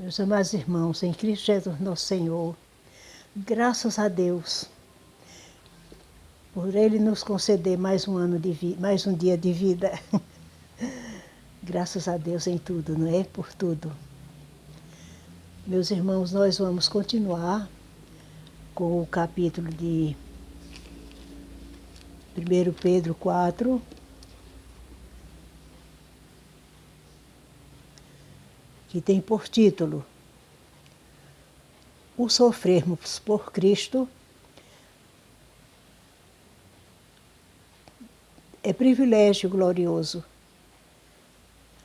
Meus amados irmãos, em Cristo Jesus nosso Senhor, graças a Deus por Ele nos conceder mais um ano de mais um dia de vida. Graças a Deus em tudo, não é? Por tudo. Meus irmãos, nós vamos continuar com o capítulo de 1 Pedro 4, que tem por título O sofrermos por Cristo é privilégio glorioso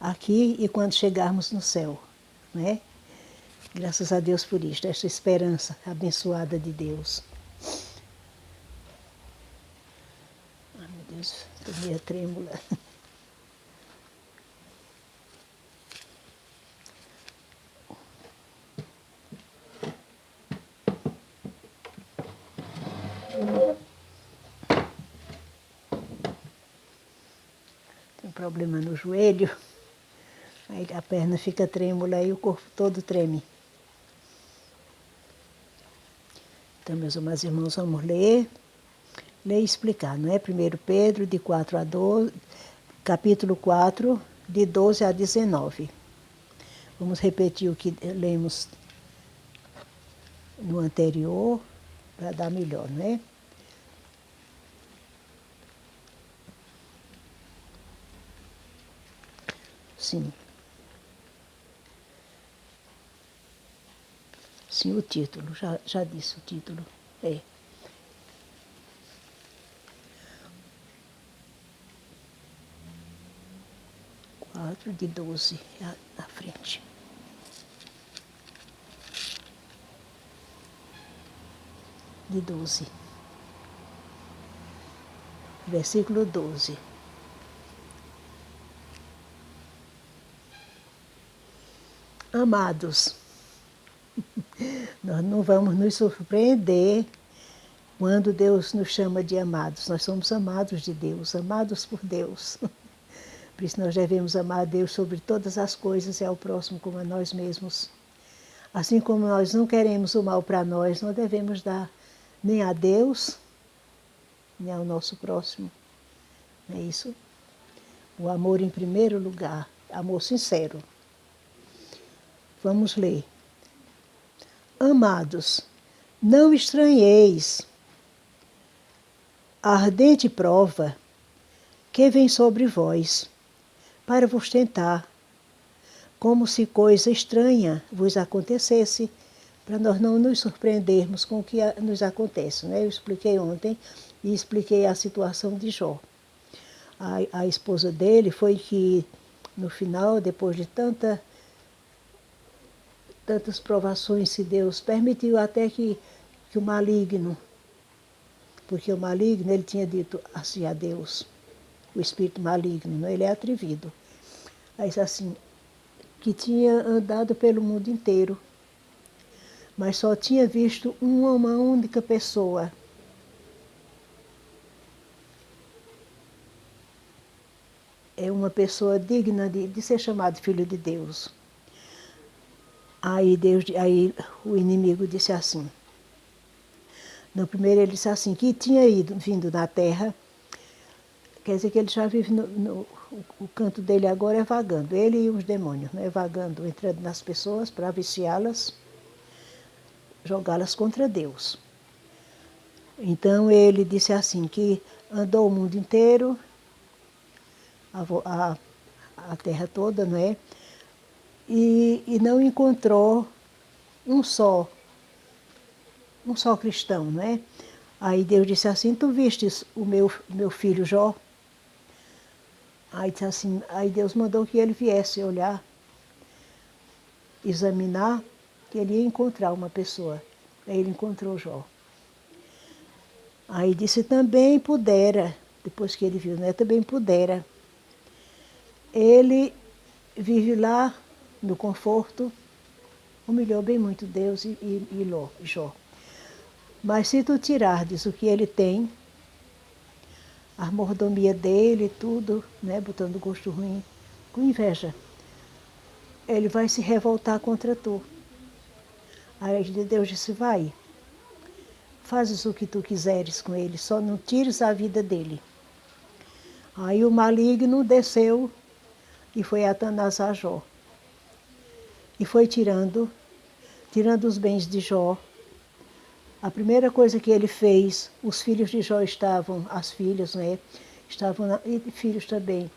aqui e quando chegarmos no céu, né? Graças a Deus por isto, esta esperança abençoada de Deus. Ai, meu Deus, estou meio trêmula. Tem um problema no joelho, aí a perna fica trêmula e o corpo todo treme. Então, meus amados irmãos, vamos ler e explicar, não é? 1 Pedro, de 4 a 12, capítulo 4, de 12 a 19. Vamos repetir o que lemos no anterior, para dar melhor, não é? Sim. Sim, o título, já disse o título. É. Quatro de 12 na frente. De 12. Versículo 12. Amados, nós não vamos nos surpreender quando Deus nos chama de amados. Nós somos amados de Deus, amados por Deus. Por isso nós devemos amar a Deus sobre todas as coisas e ao próximo como a nós mesmos. Assim como nós não queremos o mal para nós, não devemos dar nem a Deus, nem ao nosso próximo. Não é isso? O amor em primeiro lugar, amor sincero. Vamos ler. Amados, não estranheis a ardente prova que vem sobre vós, para vos tentar, como se coisa estranha vos acontecesse, para nós não nos surpreendermos com o que nos acontece, né? Eu expliquei ontem e expliquei a situação de Jó. A esposa dele foi que, no final, depois de tantas provações que Deus permitiu, até que o maligno, porque o maligno, ele tinha dito assim a Deus, o espírito maligno, não? Ele é atrevido. Aí assim, que tinha andado pelo mundo inteiro, mas só tinha visto uma única pessoa. É uma pessoa digna de ser chamado filho de Deus. Aí o inimigo disse assim. No primeiro ele disse assim, que tinha vindo na terra, quer dizer que ele já vive o canto dele agora é vagando, ele e os demônios, né? Vagando, entrando nas pessoas para viciá-las, jogá-las contra Deus. Então ele disse assim, que andou o mundo inteiro, a terra toda, não é? E não encontrou um só cristão, não é? Aí Deus disse assim, tu vistes o meu filho Jó? Aí disse assim, aí Deus mandou que ele viesse olhar, examinar, que ele ia encontrar uma pessoa. Aí ele encontrou Jó. Aí disse, também pudera, depois que ele viu, né? Também pudera. Ele vive lá no conforto, humilhou bem muito Deus e Jó. Mas se tu tirardes o que ele tem, a mordomia dele, tudo, né, botando gosto ruim, com inveja. ele vai se revoltar contra tu. Aí Deus disse, vai, fazes o que tu quiseres com ele, só não tires a vida dele. Aí o maligno desceu e foi atanasar Jó. E foi tirando os bens de Jó. A primeira coisa que ele fez, os filhos de Jó estavam, as filhas, né? Estavam, e filhos também.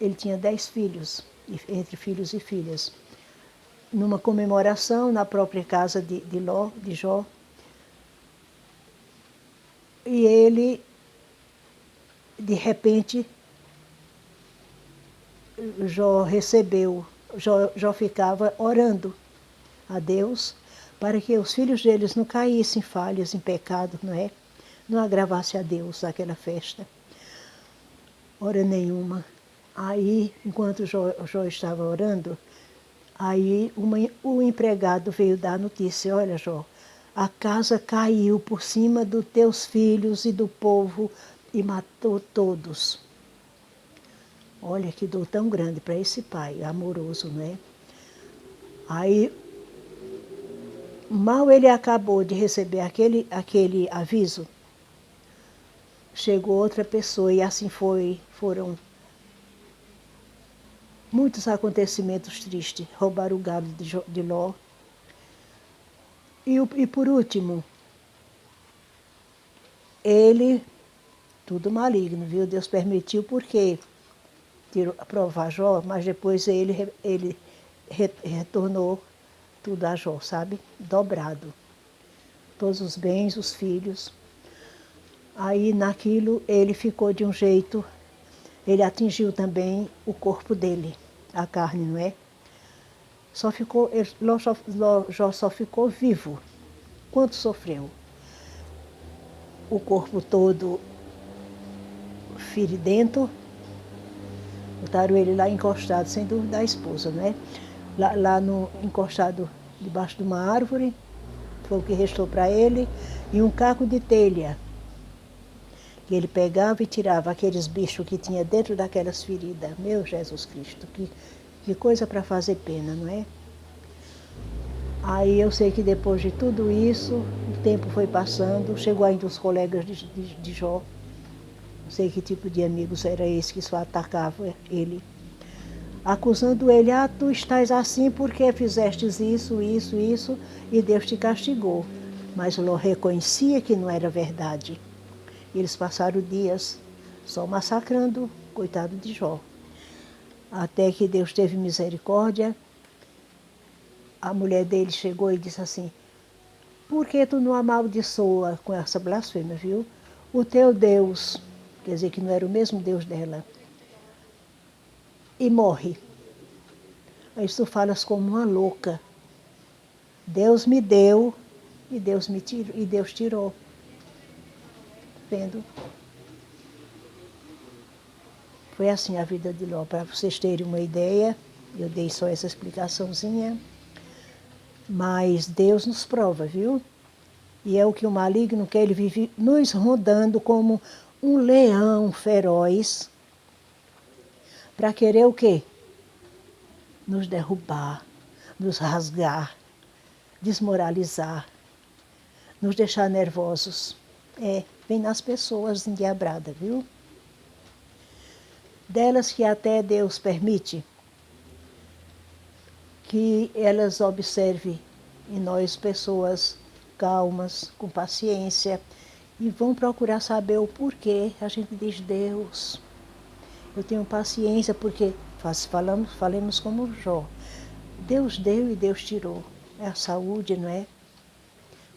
Ele tinha 10 filhos, entre filhos e filhas. Numa comemoração na própria casa de Jó. E ele, de repente, Jó ficava orando a Deus para que os filhos deles não caíssem em falhas, em pecado, não é? Não agravasse a Deus aquela festa. Hora nenhuma. Aí, enquanto Jó estava orando, aí o empregado veio dar a notícia, olha Jó, a casa caiu por cima dos teus filhos e do povo e matou todos. Olha que dor tão grande para esse pai, amoroso, né? Aí, mal ele acabou de receber aquele aviso, chegou outra pessoa e assim foram muitos acontecimentos tristes. Roubaram o gado de Ló. E por último, ele, tudo maligno, viu? Deus permitiu porque tirou a provar Jó, mas depois ele retornou tudo a Jó, sabe? Dobrado. Todos os bens, os filhos. Aí naquilo ele ficou de um jeito, ele atingiu também o corpo dele, a carne, não é? Jó só ficou vivo. Quanto sofreu? O corpo todo feridento, botaram ele lá encostado, sem dúvida a esposa, né? Lá encostado debaixo de uma árvore, foi o que restou para ele, e um caco de telha, que ele pegava e tirava aqueles bichos que tinha dentro daquelas feridas. Meu Jesus Cristo, que coisa para fazer pena, não é? Aí eu sei que depois de tudo isso, o tempo foi passando, chegou ainda os colegas de Jó. Não sei que tipo de amigos era esse que só atacava ele, acusando ele, tu estás assim porque fizestes isso, e Deus te castigou. Mas Ló reconhecia que não era verdade. Eles passaram dias só massacrando, coitado de Jó. Até que Deus teve misericórdia, a mulher dele chegou e disse assim, por que tu não amaldiçoa, com essa blasfêmia, viu? O teu Deus, quer dizer que não era o mesmo Deus dela, e morre. Aí tu falas como uma louca. Deus me deu e Deus tirou. Vendo? Foi assim a vida de Ló, para vocês terem uma ideia. Eu dei só essa explicaçãozinha. Mas Deus nos prova, viu? E é o que o maligno quer, ele vive nos rondando como um leão feroz, para querer o quê? Nos derrubar, nos rasgar, desmoralizar, nos deixar nervosos. Vem nas pessoas endiabradas, viu? Delas que até Deus permite que elas observem em nós pessoas calmas, com paciência, e vão procurar saber o porquê. A gente diz, Deus, eu tenho paciência porque falemos como Jó. Deus deu e Deus tirou. É a saúde, não é?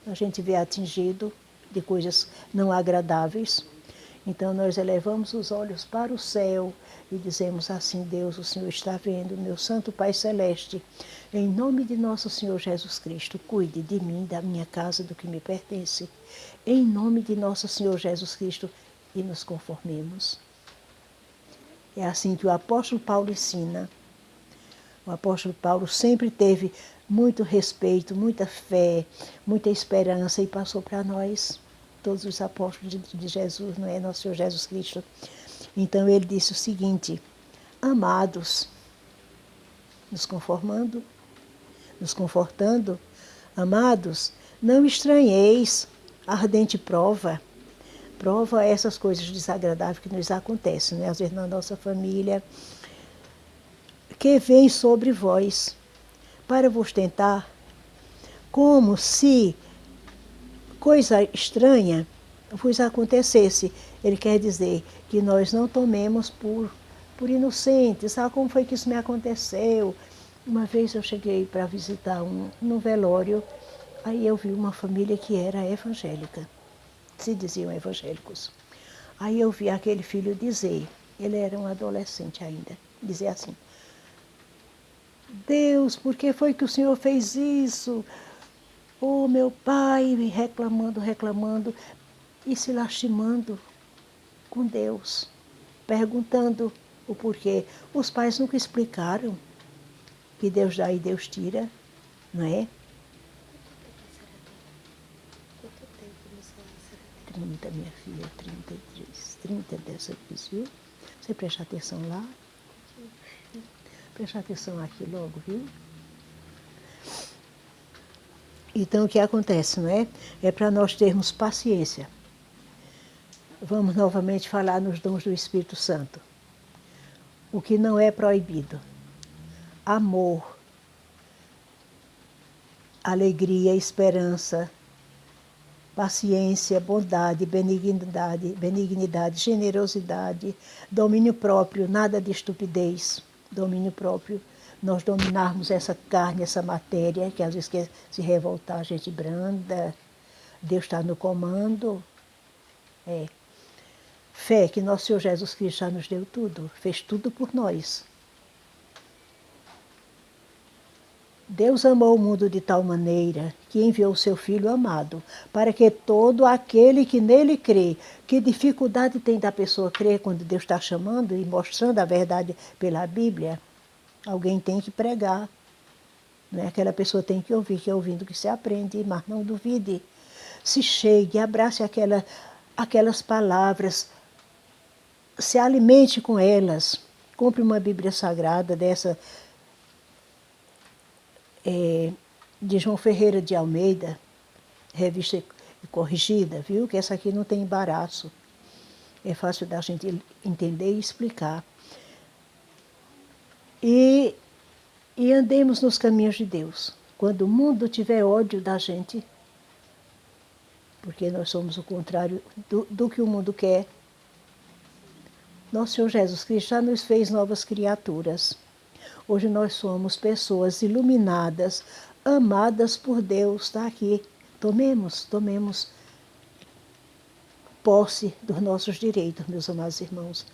A gente vê atingido de coisas não agradáveis. Então nós elevamos os olhos para o céu e dizemos assim, Deus, o Senhor está vendo, meu Santo Pai Celeste, em nome de nosso Senhor Jesus Cristo, cuide de mim, da minha casa, do que me pertence. Em nome de nosso Senhor Jesus Cristo, e nos conformemos. É assim que o apóstolo Paulo ensina. O apóstolo Paulo sempre teve muito respeito, muita fé, muita esperança e passou para nós, todos os apóstolos de Jesus, não é? Nosso Senhor Jesus Cristo. Então ele disse o seguinte, amados, nos conformando, nos confortando. Amados, não estranheis a ardente prova. Prova essas coisas desagradáveis que nos acontecem, né? Às vezes na nossa família, que vem sobre vós, para vos tentar, como se coisa estranha vos acontecesse. Ele quer dizer que nós não tomemos por inocentes. Ah, como foi que isso me aconteceu? Uma vez eu cheguei para visitar no velório, aí eu vi uma família que era evangélica, se diziam evangélicos. Aí eu vi aquele filho dizer, ele era um adolescente ainda, dizer assim: Deus, por que foi que o Senhor fez isso? Oh, meu pai, reclamando, reclamando e se lastimando com Deus, perguntando o porquê. Os pais nunca explicaram que Deus dá e Deus tira, não é? Quanto tempo nessa será? 30, minha filha, 33, 30 dessa vez, viu? Você presta atenção lá? Presta atenção aqui logo, viu? Então, o que acontece, não é? É para nós termos paciência. Vamos novamente falar nos dons do Espírito Santo. O que não é proibido: amor, alegria, esperança, paciência, bondade, benignidade, generosidade, domínio próprio, nada de estupidez, domínio próprio. Nós dominarmos essa carne, essa matéria, que às vezes quer se revoltar, a gente branda. Deus está no comando. Fé que nosso Senhor Jesus Cristo já nos deu tudo, fez tudo por nós. Deus amou o mundo de tal maneira que enviou o seu Filho amado, para que todo aquele que nele crê, que dificuldade tem da pessoa crer quando Deus está chamando e mostrando a verdade pela Bíblia? Alguém tem que pregar, não é? Aquela pessoa tem que ouvir, que é ouvindo que se aprende, mas não duvide. Se chegue, abrace aquelas palavras, se alimente com elas. Compre uma Bíblia Sagrada dessa, de João Ferreira de Almeida, revista corrigida, viu? Que essa aqui não tem embaraço. É fácil da gente entender e explicar. E andemos nos caminhos de Deus. Quando o mundo tiver ódio da gente, porque nós somos o contrário do que o mundo quer, nosso Senhor Jesus Cristo já nos fez novas criaturas. Hoje nós somos pessoas iluminadas, amadas por Deus. Está aqui. Tomemos posse dos nossos direitos, meus amados irmãos.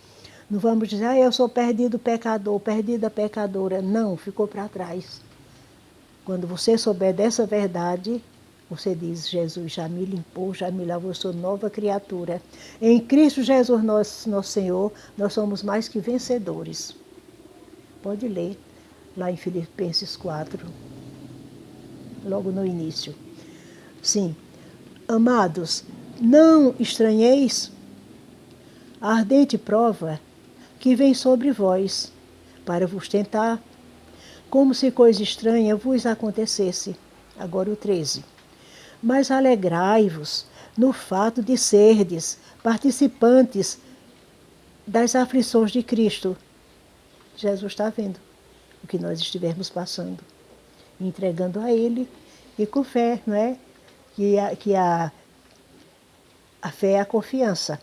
Não vamos dizer, eu sou perdido pecador, perdida pecadora. Não, ficou para trás. Quando você souber dessa verdade, você diz: Jesus já me limpou, já me lavou, eu sou nova criatura. Em Cristo Jesus, nosso Senhor, nós somos mais que vencedores. Pode ler lá em Filipenses 4, logo no início. Sim. Amados, não estranheis a ardente prova que vem sobre vós, para vos tentar, como se coisa estranha vos acontecesse. Agora o 13. Mas alegrai-vos no fato de serdes participantes das aflições de Cristo. Jesus está vendo o que nós estivermos passando, entregando a Ele e com fé, não é? Que a fé é a confiança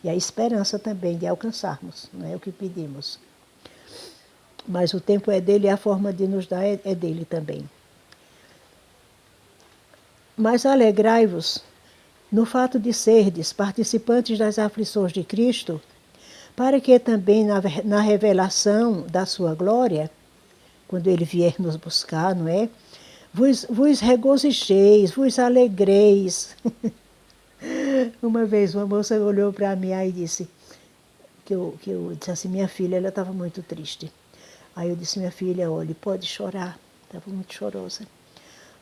e a esperança também de alcançarmos, não é o que pedimos. Mas o tempo é dele e a forma de nos dar é dele também. Mas alegrai-vos no fato de serdes participantes das aflições de Cristo, para que também na revelação da sua glória, quando ele vier nos buscar, não é? Vos regozijeis, vos alegreis. Uma vez uma moça olhou para mim e disse, que eu disse assim, minha filha, ela estava muito triste. Aí eu disse, minha filha, olhe, pode chorar, estava muito chorosa,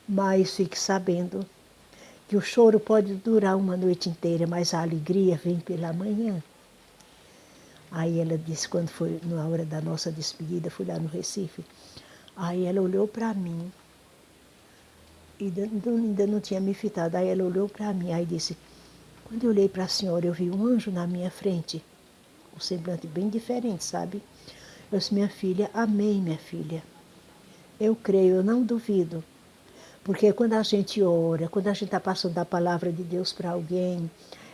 mas fique sabendo que o choro pode durar uma noite inteira, mas a alegria vem pela manhã. Aí ela disse, quando foi na hora da nossa despedida, fui lá no Recife, Aí ela olhou para mim, e ainda não tinha me fitado. Aí ela olhou para mim, aí disse, quando eu olhei para a senhora, eu vi um anjo na minha frente, um semblante bem diferente, sabe? Eu disse, minha filha, amém, minha filha. Eu creio, eu não duvido. Porque quando a gente ora, quando a gente está passando a palavra de Deus para alguém,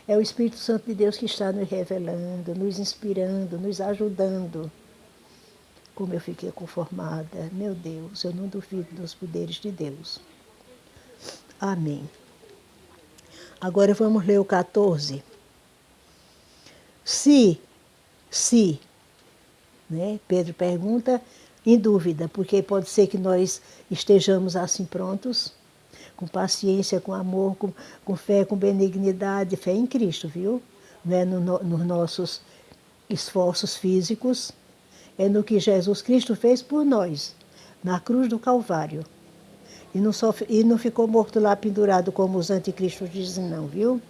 é o Espírito Santo de Deus que está nos revelando, nos inspirando, nos ajudando. Como eu fiquei conformada. Meu Deus, eu não duvido dos poderes de Deus. Amém. Agora vamos ler o 14. Se, né? Pedro pergunta em dúvida, porque pode ser que nós estejamos assim prontos, com paciência, com amor, com fé, com benignidade, fé em Cristo, viu? Não é nos nossos esforços físicos, é no que Jesus Cristo fez por nós, na cruz do Calvário. E não ficou morto lá pendurado como os anticristos dizem, não, viu?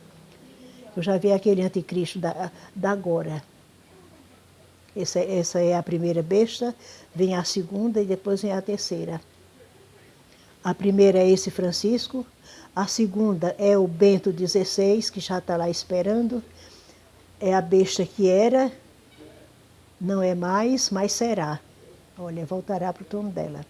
Eu já vi aquele anticristo da agora. Essa é a primeira besta, vem a segunda e depois vem a terceira. A primeira é esse Francisco, a segunda é o Bento XVI, que já está lá esperando. É a besta que era, não é mais, mas será. Olha, voltará para o trono dela.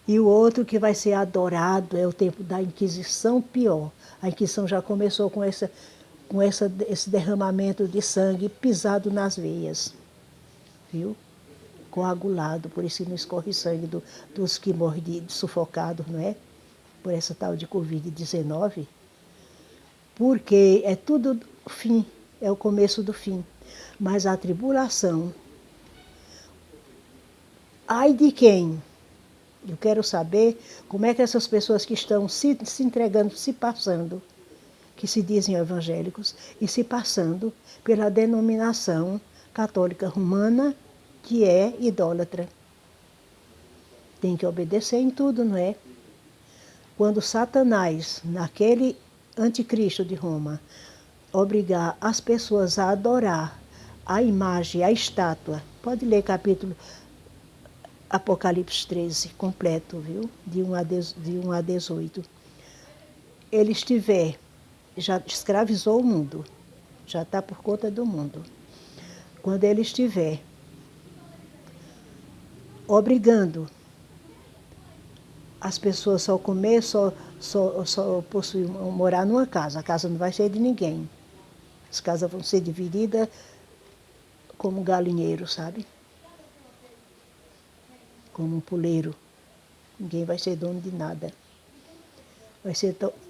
E o outro que vai ser adorado é o tempo da Inquisição pior. A Inquisição já começou com esse derramamento de sangue pisado nas veias, viu? Coagulado, por isso que não escorre sangue dos que morrem sufocados, não é? Por essa tal de Covid-19. Porque é tudo fim, é o começo do fim. Mas a tribulação, ai de quem? Eu quero saber como é que essas pessoas que estão se entregando, se passando, que se dizem evangélicos, e se passando pela denominação católica romana, que é idólatra. Tem que obedecer em tudo, não é? Quando Satanás, naquele anticristo de Roma, obrigar as pessoas a adorar a imagem, a estátua, pode ler capítulo Apocalipse 13, completo, viu? De 1 a 18. Ele já escravizou o mundo, já está por conta do mundo. Quando ele estiver obrigando as pessoas só comer, só possuir, morar numa casa, a casa não vai ser de ninguém. As casas vão ser divididas como galinheiro, sabe? Como um puleiro. Ninguém vai ser dono de nada. Vai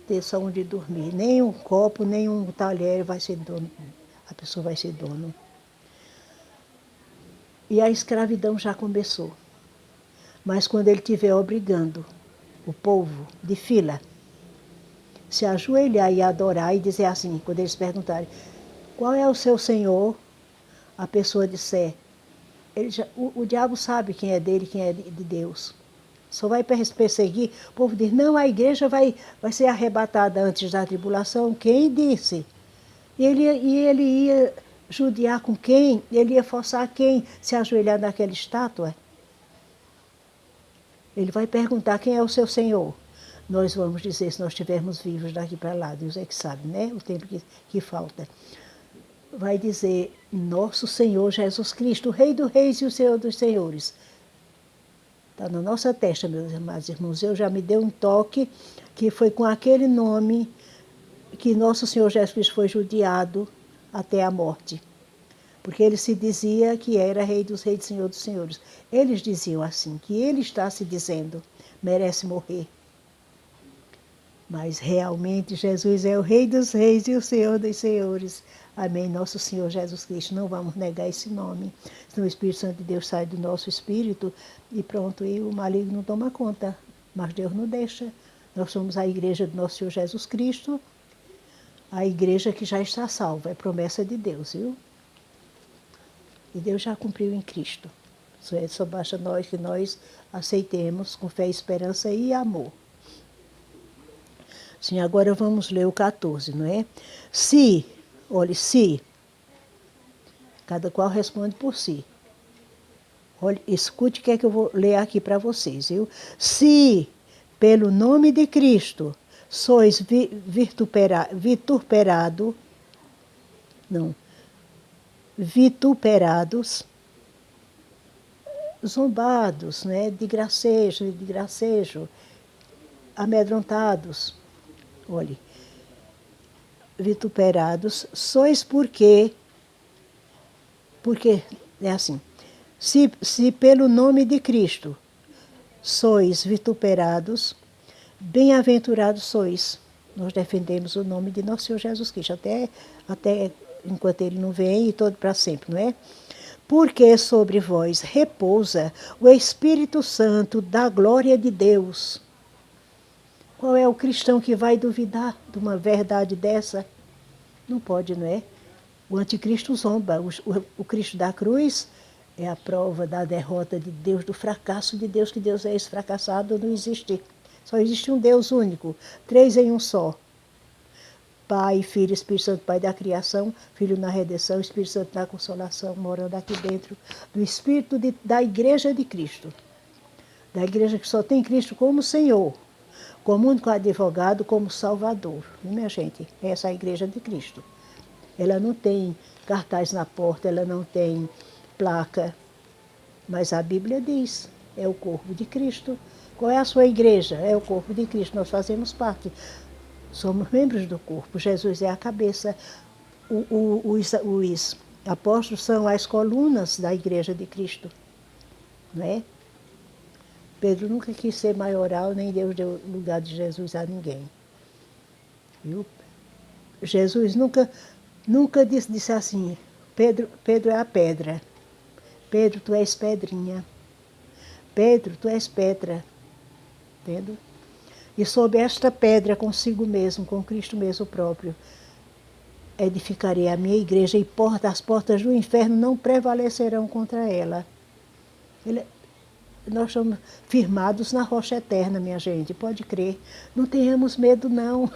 ter só onde dormir. Nem um copo, nem um talher vai ser dono. A pessoa vai ser dono. E a escravidão já começou. Mas quando ele estiver obrigando o povo de fila, se ajoelhar e adorar e dizer assim, quando eles perguntarem, qual é o seu Senhor? A pessoa disser, o diabo sabe quem é dele, quem é de Deus. Só vai perseguir. O povo diz, não, a igreja vai ser arrebatada antes da tribulação. Quem disse? E ele ia judiar com quem? Ele ia forçar quem se ajoelhar naquela estátua? Ele vai perguntar quem é o seu Senhor. Nós vamos dizer, se nós estivermos vivos daqui para lá, Deus é que sabe, né? O tempo que falta. Vai dizer, nosso Senhor Jesus Cristo, o Rei dos Reis e o Senhor dos Senhores. Está na nossa testa, meus amados irmãos. Eu já me dei um toque que foi com aquele nome que nosso Senhor Jesus Cristo foi judiado até a morte. Porque ele se dizia que era Rei dos Reis e Senhor dos Senhores. Eles diziam assim, que ele está se dizendo, merece morrer. Mas realmente Jesus é o Rei dos Reis e o Senhor dos Senhores. Amém. Nosso Senhor Jesus Cristo. Não vamos negar esse nome. Senão o Espírito Santo de Deus sai do nosso espírito e pronto, e o maligno toma conta. Mas Deus não deixa. Nós somos a igreja do nosso Senhor Jesus Cristo, a igreja que já está salva. É promessa de Deus, viu? E Deus já cumpriu em Cristo. Só basta nós que nós aceitemos com fé, esperança e amor. Sim, agora vamos ler o 14, não é? Se, cada qual responde por si. Olha, escute o que é que eu vou ler aqui para vocês, viu? Se, pelo nome de Cristo, sois não, vituperados, zombados, né, de gracejo, amedrontados. Olhe, vituperados, sois porque é assim, se pelo nome de Cristo sois vituperados, bem-aventurados sois. Nós defendemos o nome de nosso Senhor Jesus Cristo, até enquanto Ele não vem e todo para sempre, não é? Porque sobre vós repousa o Espírito Santo da glória de Deus. Qual é o cristão que vai duvidar de uma verdade dessa? Não pode, não é? O anticristo zomba. O Cristo da cruz é a prova da derrota de Deus, do fracasso de Deus, que Deus é esse fracassado, não existe. Só existe um Deus único, 3 em um só. Pai, Filho, Espírito Santo, Pai da criação, Filho na redenção, Espírito Santo na consolação, morando aqui dentro do Espírito da Igreja de Cristo. Da Igreja que só tem Cristo como Senhor, como único advogado, como Salvador. E, minha gente, essa é a Igreja de Cristo. Ela não tem cartaz na porta, ela não tem placa, mas a Bíblia diz, é o corpo de Cristo. Qual é a sua igreja? É o corpo de Cristo, nós fazemos parte. Somos membros do corpo, Jesus é a cabeça. Os apóstolos são as colunas da igreja de Cristo, não é? Pedro nunca quis ser maioral, nem Deus deu lugar de Jesus a ninguém. Viu? Jesus nunca disse assim, Pedro é a pedra. Pedro, tu és pedrinha. Pedro, tu és pedra. Entendeu? E sob esta pedra, consigo mesmo, com Cristo mesmo próprio, edificarei a minha igreja e as portas do inferno não prevalecerão contra ela. Nós somos firmados na rocha eterna, minha gente, pode crer. Não tenhamos medo, não.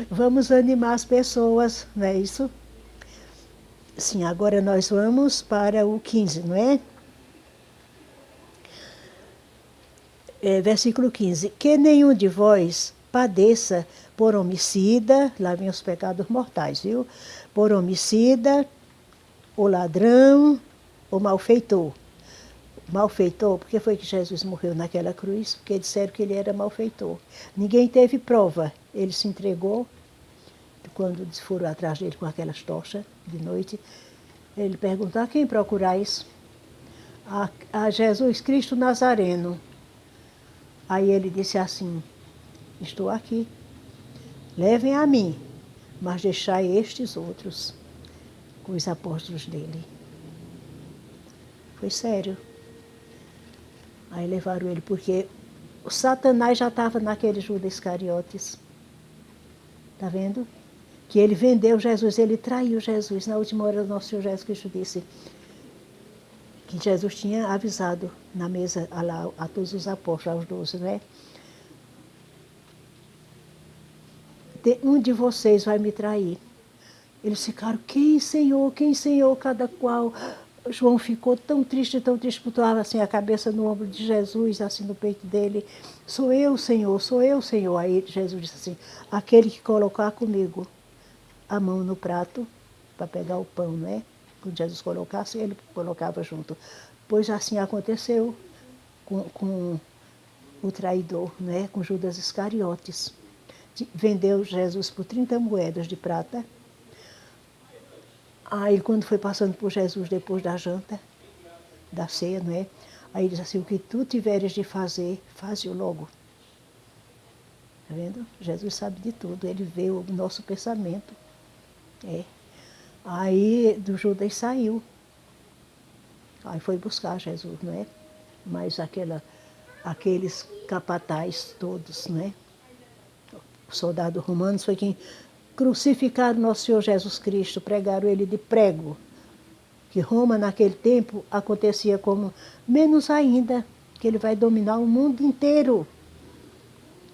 Vamos animar as pessoas, não é isso? Sim, agora nós vamos para o 15, não é? Versículo 15. Que nenhum de vós padeça por homicida, lá vem os pecados mortais, viu? Por homicida, ou ladrão, ou malfeitor. Malfeitor, por que foi que Jesus morreu naquela cruz? Porque disseram que ele era malfeitor. Ninguém teve prova. Ele se entregou, quando foram atrás dele com aquelas tochas de noite. Ele perguntou, a quem procurais? A Jesus Cristo Nazareno. Aí ele disse assim, estou aqui, levem a mim, mas deixai estes outros com os apóstolos dele. Foi sério. Aí levaram ele, porque o Satanás já estava naquele Judas Iscariotes. Está vendo? Que ele vendeu Jesus, ele traiu Jesus. Na última hora, o nosso Senhor Jesus Cristo disse que Jesus tinha avisado na mesa a todos os apóstolos, aos 12, né? Um de vocês vai me trair. Eles ficaram, quem, Senhor, cada qual. João ficou tão triste, botava assim a cabeça no ombro de Jesus, assim no peito dele. Sou eu, Senhor, sou eu, Senhor. Aí Jesus disse assim, aquele que colocar comigo a mão no prato para pegar o pão, né? Quando Jesus colocasse, ele colocava junto. Pois assim aconteceu com o traidor, né? Com Judas Iscariotes. Vendeu Jesus por 30 moedas de prata. Aí quando foi passando por Jesus depois da janta, da ceia, não é? Aí ele diz assim, o que tu tiveres de fazer, faze-o logo. Está vendo? Jesus sabe de tudo, ele vê o nosso pensamento. Aí do Judas saiu. Aí foi buscar Jesus, não é? Mas aqueles capatazes todos, né? Os soldados romanos foi quem crucificaram nosso Senhor Jesus Cristo, pregaram ele de prego. Que Roma naquele tempo acontecia como, menos ainda, que ele vai dominar o mundo inteiro.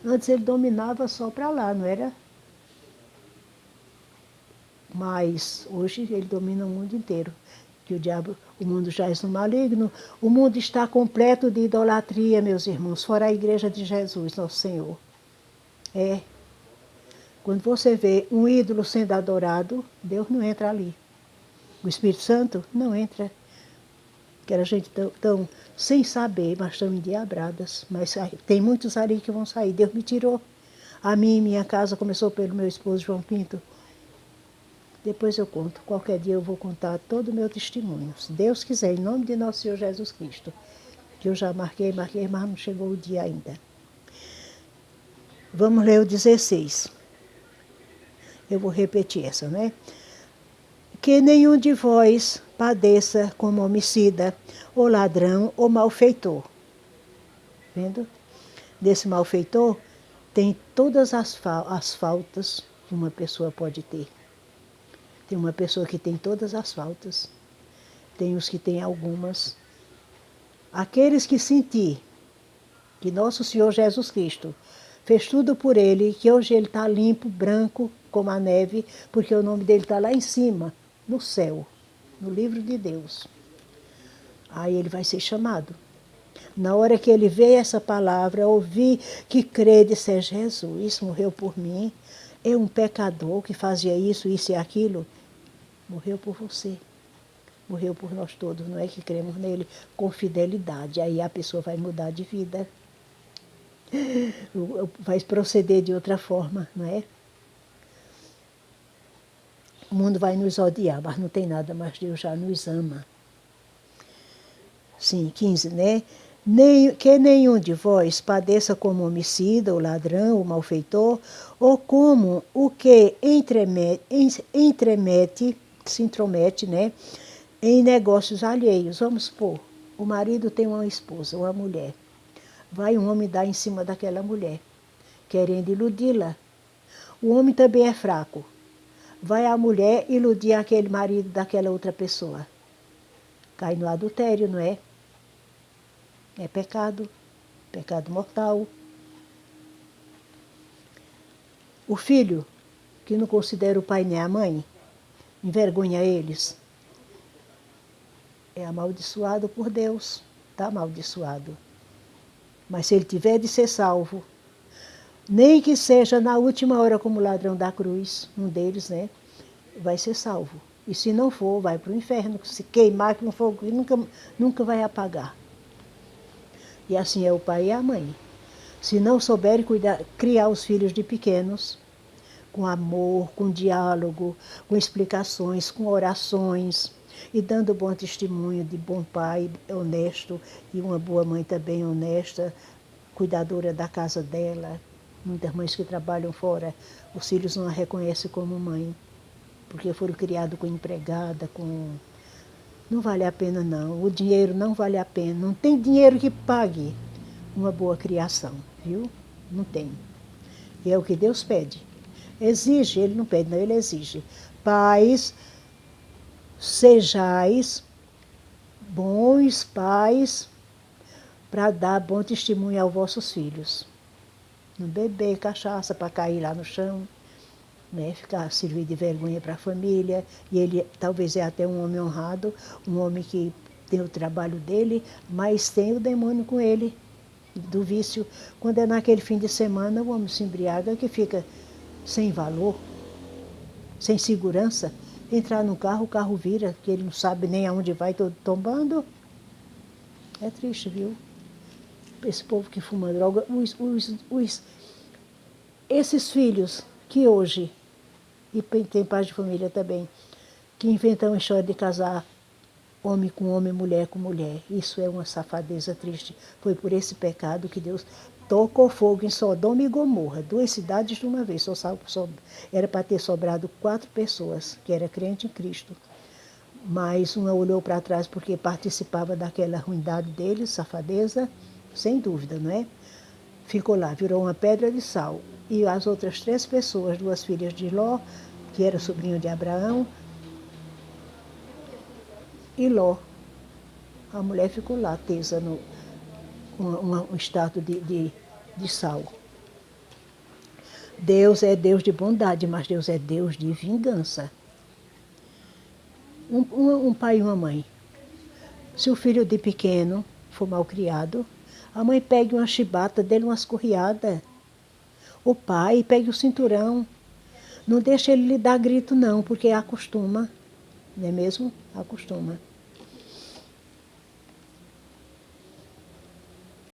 Antes ele dominava só para lá, não era? Mas hoje ele domina o mundo inteiro. que o mundo jaz no maligno. O mundo está completo de idolatria, meus irmãos, fora a igreja de Jesus, nosso Senhor. Quando você vê um ídolo sendo adorado, Deus não entra ali. O Espírito Santo não entra. Que a gente tão sem saber, mas estão endiabradas. Mas tem muitos ali que vão sair. Deus me tirou. A mim e minha casa começou pelo meu esposo João Pinto. Depois eu conto. Qualquer dia eu vou contar todo o meu testemunho. Se Deus quiser, em nome de nosso Senhor Jesus Cristo. Que eu já marquei, mas não chegou o dia ainda. Vamos ler o 16. Eu vou repetir essa, né? Que nenhum de vós padeça como homicida, ou ladrão, ou malfeitor. Vendo? Desse malfeitor tem todas as faltas que uma pessoa pode ter. Tem uma pessoa que tem todas as faltas, tem os que têm algumas. Aqueles que sentir que nosso Senhor Jesus Cristo fez tudo por ele, que hoje ele está limpo, branco, como a neve, porque o nome dele está lá em cima, no céu, no livro de Deus. Aí ele vai ser chamado. Na hora que ele vê essa palavra, ouvir que crede ser Jesus, morreu por mim, é um pecador que fazia isso e aquilo, morreu por você. Morreu por nós todos, não é que cremos nele com fidelidade. Aí a pessoa vai mudar de vida. Vai proceder de outra forma, não é? O mundo vai nos odiar, mas não tem nada, mas Deus já nos ama. Sim, 15, né? Que nenhum de vós padeça como homicida, ou ladrão, ou malfeitor, ou como o que se intromete, né, em negócios alheios. Vamos supor, o marido tem uma esposa, uma mulher. Vai um homem dar em cima daquela mulher, querendo iludi-la. O homem também é fraco. Vai a mulher iludir aquele marido daquela outra pessoa. Cai no adultério, não é? É pecado, pecado mortal. O filho, que não considera o pai nem a mãe, envergonha eles, é amaldiçoado por Deus, está amaldiçoado. Mas se ele tiver de ser salvo, nem que seja na última hora como o ladrão da cruz, um deles, né, vai ser salvo. E se não for, vai para o inferno, se queimar com fogo, nunca vai apagar. E assim é o pai e a mãe. Se não souberem criar os filhos de pequenos, com amor, com diálogo, com explicações, com orações, e dando bom testemunho de bom pai honesto e uma boa mãe também honesta, cuidadora da casa dela. Muitas mães que trabalham fora, os filhos não a reconhecem como mãe, porque foram criados com empregada, com... Não vale a pena não, o dinheiro não vale a pena, não tem dinheiro que pague uma boa criação, viu? Não tem. E é o que Deus pede. Exige, ele não pede, não, ele exige. Pais, sejais bons pais para dar bom testemunho aos vossos filhos. Não beber cachaça para cair lá no chão, né? Ficar servir de vergonha para a família. E ele talvez é até um homem honrado, um homem que tem o trabalho dele, mas tem o demônio com ele, do vício. Quando é naquele fim de semana, o homem se embriaga que fica sem valor, sem segurança. Entrar no carro, o carro vira, que ele não sabe nem aonde vai, todo tombando. É triste, viu? Esse povo que fuma droga, esses filhos que hoje, e tem pais de família também, que inventam a história de casar homem com homem, mulher com mulher. Isso é uma safadeza triste. Foi por esse pecado que Deus tocou fogo em Sodoma e Gomorra, 2 cidades de uma vez. Era para ter sobrado 4 pessoas, que era crente em Cristo. Mas uma olhou para trás porque participava daquela ruindade deles, safadeza, sem dúvida, não é? Ficou lá, virou uma pedra de sal. E as outras 3 pessoas, 2 filhas de Ló, que era sobrinho de Abraão, e Ló. A mulher ficou lá, tesa no um estátua de sal. Deus é Deus de bondade, mas Deus é Deus de vingança. Um pai e uma mãe. Se o filho de pequeno for mal criado, a mãe pegue uma chibata, dê-lhe umas correadas. O pai pegue o cinturão. Não deixa ele lhe dar grito não, porque acostuma. Não é mesmo? Acostuma.